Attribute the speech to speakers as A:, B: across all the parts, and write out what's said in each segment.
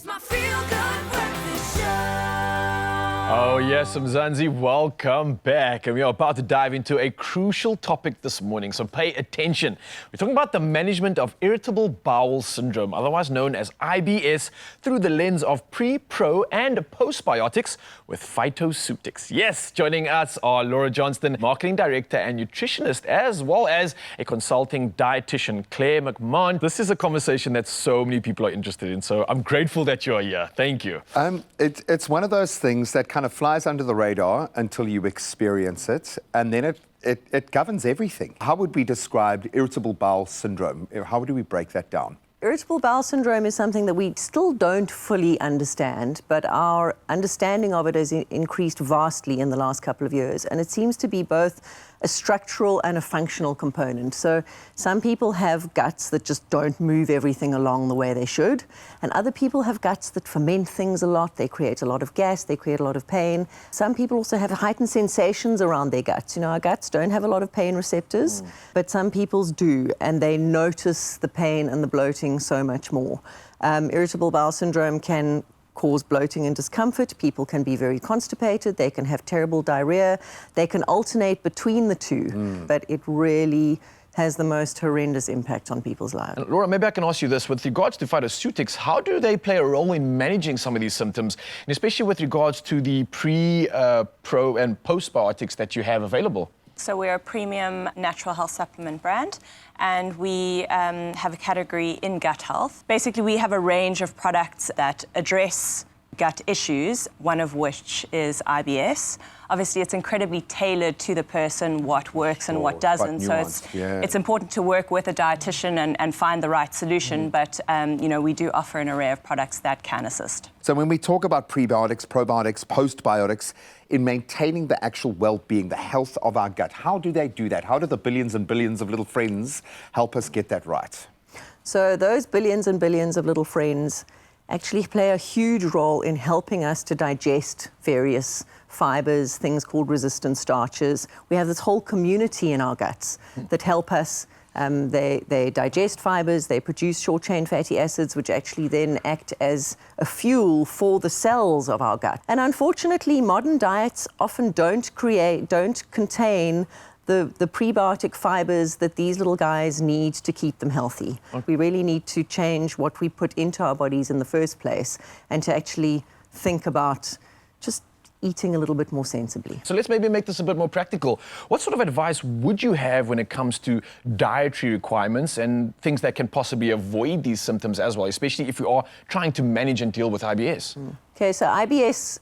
A: It's my feel-good breakfast show.
B: Oh yes, Mzansi, welcome back. And we are about to dive into a crucial topic this morning, so pay attention. We're talking about the management of irritable bowel syndrome, otherwise known as IBS, through the lens of pre, pro and postbiotics with Phytoceutics. Yes, joining us are Laura Johnston, Marketing Director and Nutritionist, as well as a consulting dietitian, Claire McMahon. This is a conversation that so many people are interested in, so I'm grateful that you're here. Thank you.
C: It's one of those things that kind of flies under the radar until you experience it, and then it governs everything. How would we describe irritable bowel syndrome? How would we break that down?
D: Irritable bowel syndrome is something that we still don't fully understand, but our understanding of it has increased vastly in the last couple of years, and it seems to be both a structural and a functional component. So some people have guts that just don't move everything along the way they should, and other people have guts that ferment things a lot. They create a lot of gas, they create a lot of pain. Some people also have heightened sensations around their guts. You know, our guts don't have a lot of pain receptors, but some people's do, and they notice the pain and the bloating so much more. Irritable bowel syndrome can cause bloating and discomfort. People can be very constipated. They can have terrible diarrhea. They can alternate between the two, but it really has the most horrendous impact on people's lives.
B: And Laura, maybe I can ask you this. With regards to Phytoceutics, how do they play a role in managing some of these symptoms, and especially with regards to the pre, pro and postbiotics that you have available?
E: So we're a premium natural health supplement brand, and we have a category in gut health. Basically, we have a range of products that address gut issues, one of which is IBS. Obviously, it's incredibly tailored to the person, what works and what doesn't. So it's important to work with a dietitian and find the right solution. But you know, we do offer an array of products that can assist.
C: So when we talk about prebiotics, probiotics, postbiotics, in maintaining the actual well-being, the health of our gut, how do they do that? How do the billions and billions of little friends help us get that right?
D: So those billions and billions of little friends actually play a huge role in helping us to digest various fibers, things called resistant starches. We have this whole community in our guts that help us. They digest fibers, they produce short-chain fatty acids, which actually then act as a fuel for the cells of our gut. And unfortunately, modern diets often don't contain the prebiotic fibers that these little guys need to keep them healthy. We really need to change what we put into our bodies in the first place, and to actually think about just eating a little bit more sensibly.
B: So let's maybe make this a bit more practical. What sort of advice would you have when it comes to dietary requirements and things that can possibly avoid these symptoms as well, especially if you are trying to manage and deal with IBS?
D: Okay, so IBS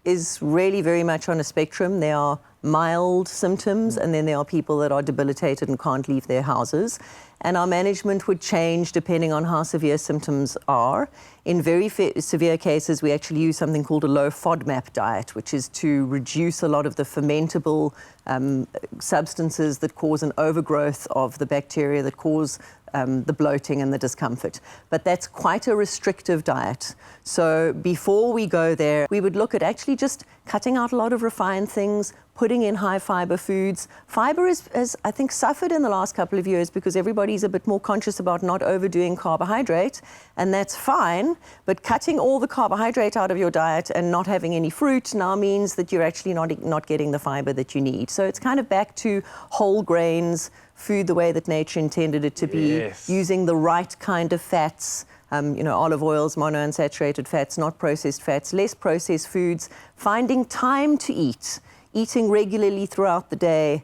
D: is really very much on a spectrum. There are mild symptoms, and then there are people that are debilitated and can't leave their houses. And our management would change depending on how severe symptoms are. In very severe cases, we actually use something called a low FODMAP diet, which is to reduce a lot of the fermentable substances that cause an overgrowth of the bacteria that cause the bloating and the discomfort. But that's quite a restrictive diet. So before we go there, we would look at actually just cutting out a lot of refined things, putting in high fiber foods. Fiber has, I think, suffered in the last couple of years because everybody's a bit more conscious about not overdoing carbohydrate, and that's fine, but cutting all the carbohydrate out of your diet and not having any fruit now means that you're actually not getting the fiber that you need. So it's kind of back to whole grains, food the way that nature intended it to be, using the right kind of fats, you know, olive oils, monounsaturated fats, not processed fats, less processed foods, finding time to eat, eating regularly throughout the day,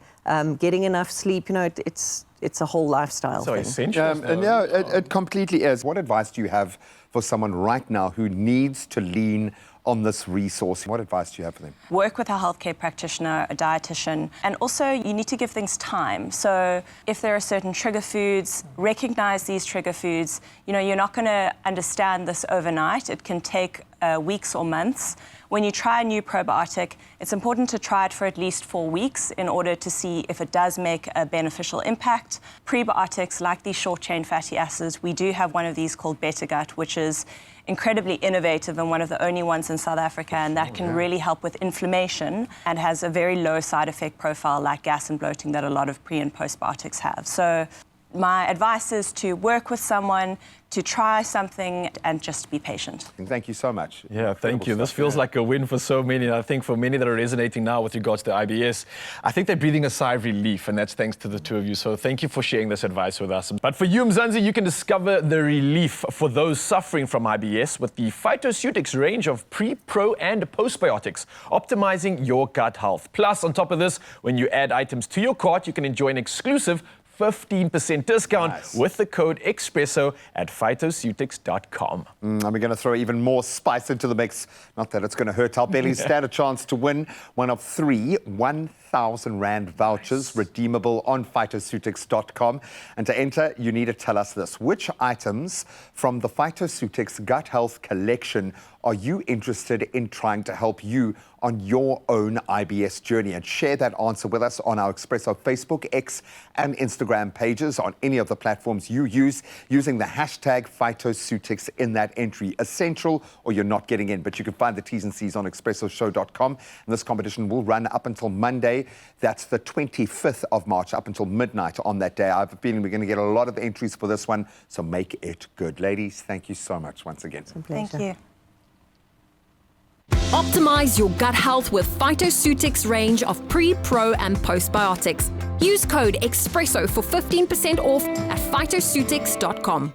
D: getting enough sleep. You know, it's a whole lifestyle thing.
B: Essential.
C: Yeah, it completely is. What advice do you have for someone right now who needs to lean on this resource? What advice do you have for them?
E: Work with a healthcare practitioner, a dietitian, and also you need to give things time. So if there are certain trigger foods, recognize these trigger foods. You know, you're not going to understand this overnight. It can take weeks or months. When you try a new probiotic, it's important to try it for at least 4 weeks in order to see if it does make a beneficial impact. Prebiotics, like these short-chain fatty acids, we do have one of these called Better Gut, which is incredibly innovative and one of the only ones in South Africa, and that can really help with inflammation and has a very low side effect profile like gas and bloating that a lot of pre and postbiotics have. So My advice is to work with someone, to try something, and just be patient.
C: And thank you so much.
B: Yeah, thank you. This feels like a win for so many. And I think for many that are resonating now with regards to IBS, I think they're breathing a sigh of relief, and that's thanks to the two of you. So thank you for sharing this advice with us. But for you, Mzansi, you can discover the relief for those suffering from IBS with the Phytoceutics range of pre, pro, and postbiotics, optimizing your gut health. Plus, on top of this, when you add items to your cart, you can enjoy an exclusive 15% discount with the code Expresso at phytoceutics.com.
C: And we're going to throw even more spice into the mix. Not that it's going to hurt our bellies. Stand a chance to win one of 3 1,000 Rand vouchers redeemable on phytoceutics.com. And to enter, you need to tell us this. Which items from the Phytoceutics Gut Health Collection are you interested in trying to help you on your own IBS journey? And share that answer with us on our Expresso Facebook, X, and Instagram pages on any of the platforms you use, using the hashtag Phytoceutics in that entry. Essential, or you're not getting in. But you can find the T's and C's on expressoshow.com. And this competition will run up until Monday. That's the 25th of March, up until midnight on that day. I have a feeling we're going to get a lot of entries for this one, so make it good. Ladies, thank you so much once again.
E: Thank you.
F: Optimize your gut health with Phytoceutics range of pre, pro, and postbiotics. Use code Expresso for 15% off at phytoceutics.com.